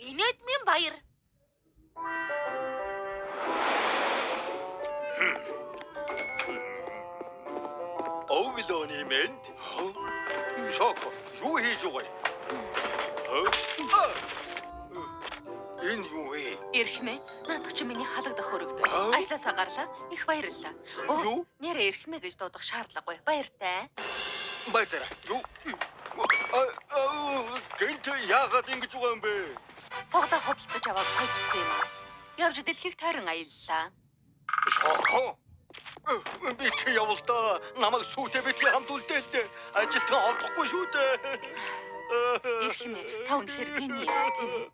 Инээдмийн баяр. Оглооны мэнд. Шоко, юу хийж байгаа юм? Энэ юу вэ? Эрхмээ, наадах чи миний халагдах өргөдөв. Ажлаасаа гарлаа. Их баярлалаа. Юу? Нэрээ эрхмээ гэж дуудах шаардлагагүй. Баяртай. Баяраа. Юу? Гэнт яагаад ингэж байгаа юм бэ? Суглаа хөдөлтөж аваад хайжсан юм аа. Явж дэлхийг тойрон аяллаа. Шоко. Би ч явал та намайг сүйтэй битгий хамт үлдээл дээ. Ажилтан олдохгүй шүү дээ. Эрхмээ, та үнэхээр гений юм тийм үү?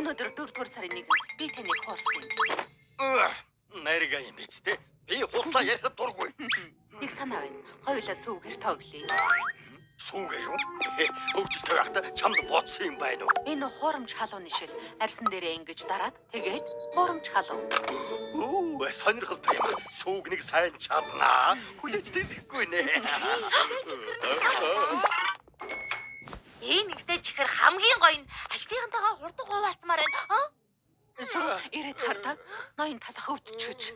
Өнөөдөр 4-р сарын 1 би таныг хуурсан юм. Нарга юм биз дээ. Би худлаа ярихад дургүй. Нэг санаа байна. Хоёулаа сүүгээр тоглоё. Сүүгээр юу? Хөвгөлтэй байхдаа чамд бодсон юм байна уу? Энэ хуурамч халууны шил арьсан дээрээ ингэж дараад тэгээд хуурамч халуун. Сонирхолтой юм. Сүүг нэг сайн чаднаа. Хүлээж тэсэхгүй нэ. Энэ ихтэй чихэр хамгийн гоё нь альтыгантайгаа хурдан хуваалцмаар байна. Сүү ирээд хартаа ноён талах өвдчихөж.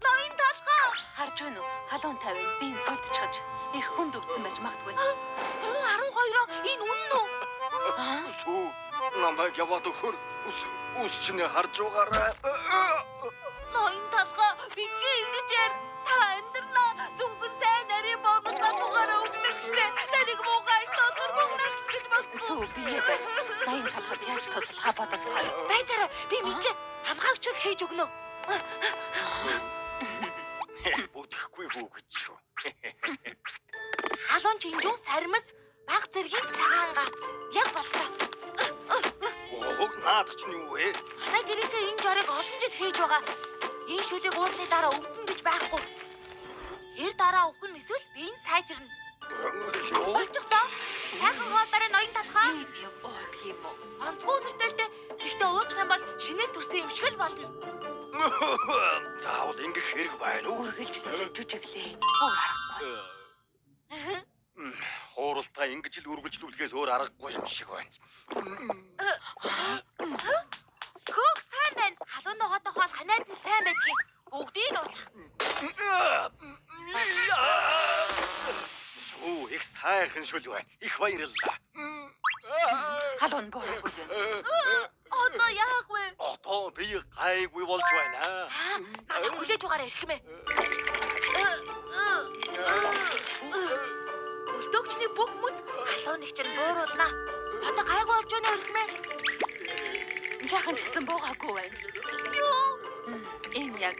Ноён талхаа. Харж байна уу? Халуун тавина. Би сүлдчихэж. Их хүнд өвдсөн байж магадгүй. 112-оо энэ үнэн үү? Сүү намайг яваад өгөхөр үс чинь харж байгаарай. Ноён талхаа бидний ингэж яар та амьдрнаа. Зүнгэн сайн нарийн боомцоо бугаараа өвдөгчтэй. Таныг муугаш толгор мөнгнаш гэж болсон. Сүү бие бай. Ноён талхад яаж тослохоо бодоцгоё. Баяраа би мэдлээ. Хамгаагчлал хийж өгнө. Бүтэхгүй хүү гэж шүү. Халуун чинжүү сармас баг зэргийн цагаанга яг боллоо. Наадах чинь юу вэ? Манай гэрээгээ энэ жорыг олон жил хийж байгаа. Энэ шүлийг уусны дараа өвдөн гэж байхгүй. Тэр дараа өвгөн эсвэл би энэ сайжирна. Болчихлоо. Сайхан хоолороо ноён талхаа. Би боодох юм уу? Онцгой нэртэй. Гэхдээ уучих юм бол шинээр төрсөн юм шиг л болно. Заавал ингэх хэрэг байна уу? Үргэлжлүүлээ жүжиглээ. Өөр аргагүй. Хууралтаа ингэж л үргэлжлүүлэхээс өөр аргагүй юм шиг байна. Хөөх сайн байна. Халуун ногоодох бол ханаад нь сайн байдгийг. Бүгдийг нь уучих. Сүү их сайхан шүл байна. Их баярлалаа. Халуун бороогүй байна. Одоо яах вэ? Одоо би гайгүй болж байна. Надад хүлээж байгаарай эрхмээ. Өлтөгчний бүх хүмүүс халууныг чинь бууруулнаа. Одоо гайгүй болж байна эрхмээ. Жаахан ч гэсэн буугаагүй байна. Юу? Энэ яг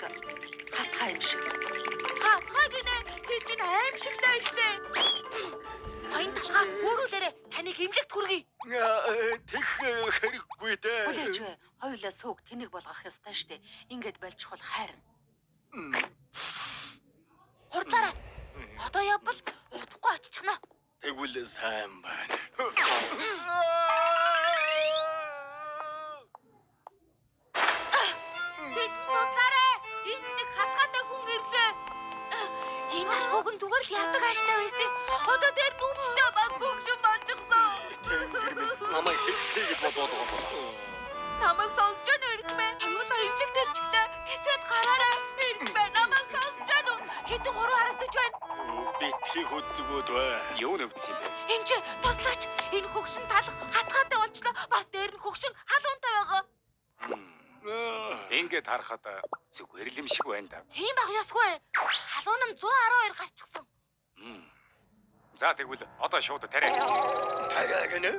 хатхаа юм шиг. Хатхаа гинэ. Тэр чинь аимшигтай штэ. Ноён талхаа өөрөөлөөрэй. Таныг имлэгт хүргэе. Тех хэрэггүй дээ. Хүлээж бай. Хоёулаа сууг тэнэг болгох ёстой штэ. Ингээд болчихвол хайрна. Хурдлаарай. Одоо явбал удахгүй очихно. Тэгвэл сайн байна. Туслаарай. Энэ нэг хатгаатай хүн ирлээ. Энэ алхууг нь зүгээр л ярдаг ааштай байсан. Одоо тэр нүвчтэй бас хөгшин болчихлоо. Намайг хэрэгтэй гэж бодоод байгаа. Намайг сонсож байна эрхмээ. Аюулаа имлэг дэрчгтэй. Тэсэд гараарай. Эрхмээ намайг сонсож байна уу? Хэдэн гурав харагдаж байна. Битгий хөдөлгөөд бай. Юу нөвдсөн юм бэ? Энд чи туслаач. Энэ хөгшин талах хатгаатай болчлоо. Бас дээр нь хөгшин халуунтай байгаа. Ингээд харахад зүгээр л юм шиг байна да. Тийм баг ясгүй. Халуун нь 112 гарчихсан. За тэгвэл одоо шууд тариа. Тариа гэнэ?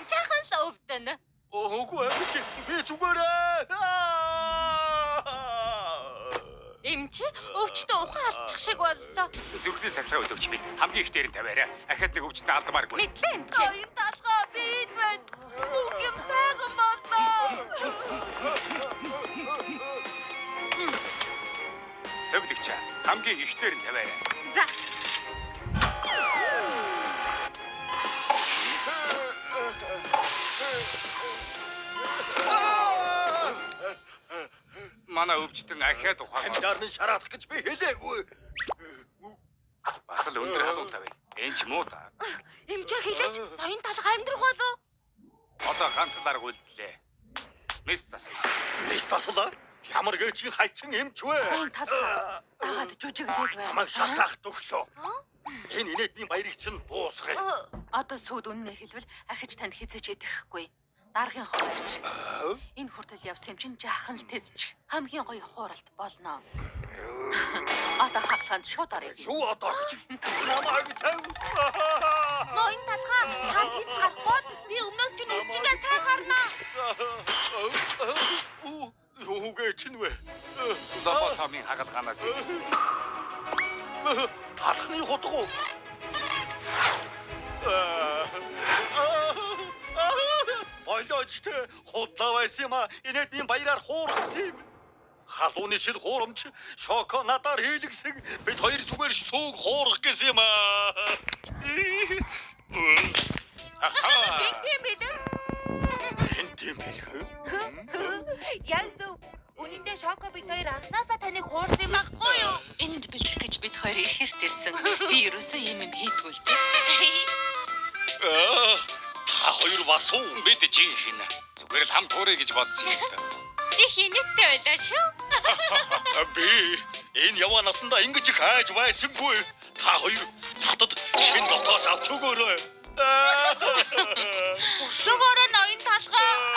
Жаахан л өвдөн. Үгүй би зүгээрээ. Эмчи өвчтөө ухаан алдчих шиг боллоо. Зүрхний сахлаа өдөгч бил. Хамгийн их дээр нь тавиараа. Ахад нэг өвчтөд алдмааргүй. Мэдлээ эмчи. Ноён талхаа би энэ байна. Бүх юм сайхан боллоо. Сөвлөгч хамгийн их дээр нь тавиараа. За. Манай өвчтөн ахаад ухаан. Амьдаар нь шараадах гэж би хэлээгүй. Бас л өндөр халуунтай байна. Энэ ч муу та. Эмчээ хэлээч ноён талхаа амьдрах болов. Одоо ганц дарга үлдлээ. Мис засал. Мис таслаа. Ямар гээчийн хайчин эмч вэ? Айн талхаа. Дагаад жүжиглээд бай. Намайг шатаах төглөө. Энэ инээдний баярыг чинь дуусгая. Одоо сууд үннээ хэлбэл ахиж танд хизэж идэхгүй. Даргын хуурч. Энэ хүртэл явсан юм чинь жаахан л тэсч. Хамгийн гоё хууралт болно. Одоо хаглаханд шууд орё. Юу одоо? Намайг тав. Ноён талхаа танд хийж гарахгүй би өмнөөс чинь үсчингээ сайн харна. Юу гээч нь вэ? Лоботомын хагалгаанаас Талхны хутгуу. Ойлоочтой худлаа байсан юм а. Инээдний баяраар хуурсан юм. Халууны шил хуурамч шоко надаар хийлгсэн. Бид хоёр зүгээр сүүг хуурах гэсэн юм а. Тийм билээ. Тийм билээ. Яг зөв. Үнэндээ шоко бид хоёр анхнаасаа таныг хуурсан юм баггүй юу? Энд бэлдэх гэж бид хоёр ихэвч ирсэн. Би ерөөсөө юм хийдгүй л дээ. Та хоёр бас уу? бид жинхэнэ. Зүгээр л хамт хуурай гэж бодсон юм да. Их инээдтэй байлаа шүү. Би энэ яваа насандаа ингэж их хайж байсангүй. Та хоёр надад шинэ дотоос авч өгөөрэй. Өшөөгөөрөө ноён талхаа.